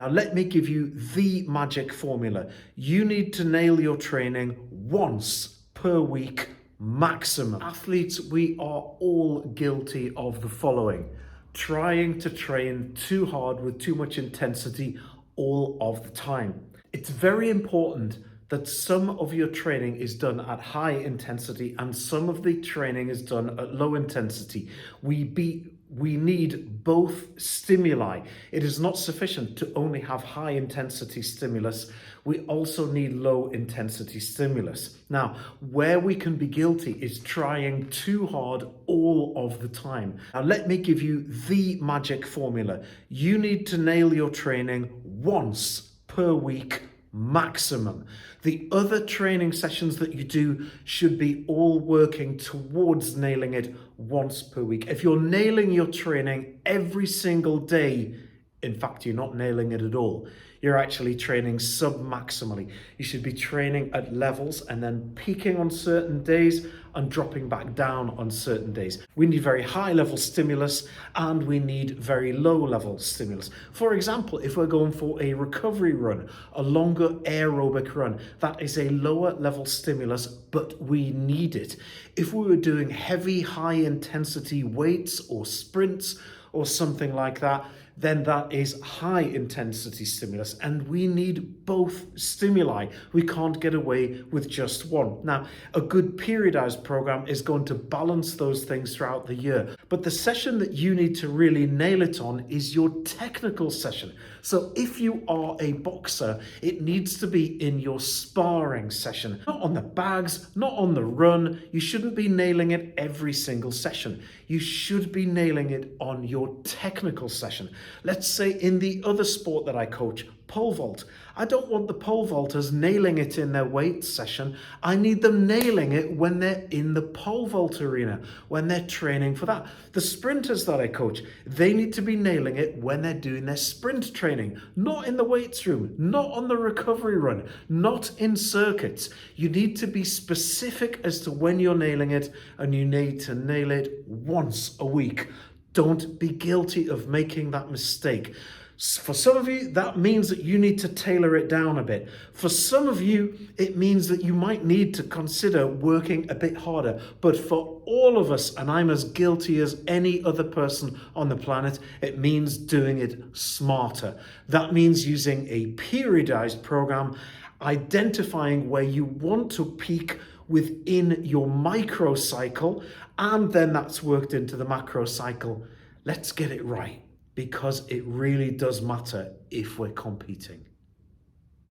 Now, let me give you the magic formula. You need to nail your training once per week maximum. Athletes, we are all guilty of the following: trying to train too hard with too much intensity all of the time. It's very important that some of your training is done at high intensity and some of the training is done at low intensity. We need both stimuli. It is not sufficient to only have high intensity stimulus. We also need low intensity stimulus. Now, where we can be guilty is trying too hard all of the time. Now, let me give you the magic formula. You need to nail your training once per week maximum. The other training sessions that you do should be all working towards nailing it once per week. If you're nailing your training every single day, in fact, you're not nailing it at all. You're actually training sub-maximally. You should be training at levels and then peaking on certain days and dropping back down on certain days. We need very high level stimulus and we need very low level stimulus. For example, if we're going for a recovery run, a longer aerobic run, that is a lower level stimulus, but we need it. If we were doing heavy, high intensity weights or sprints or something like that, then that is high intensity stimulus, and we need both stimuli. We can't get away with just one. Now, a good periodized program is going to balance those things throughout the year, but the session that you need to really nail it on is your technical session. So if you are a boxer, it needs to be in your sparring session, not on the bags, not on the run. You shouldn't be nailing it every single session. You should be nailing it on your technical session. Let's say in the other sport that I coach, pole vault. I don't want the pole vaulters nailing it in their weight session. I need them nailing it when they're in the pole vault arena, when they're training for that. The sprinters that I coach, they need to be nailing it when they're doing their sprint training, not in the weights room, not on the recovery run, not in circuits. You need to be specific as to when you're nailing it, and you need to nail it once a week. Don't be guilty of making that mistake. For some of you, that means that you need to tailor it down a bit. For some of you, it means that you might need to consider working a bit harder. But for all of us, and I'm as guilty as any other person on the planet, it means doing it smarter. That means using a periodized program, identifying where you want to peak within your microcycle, and then that's worked into the macrocycle. Let's get it right, because it really does matter if we're competing.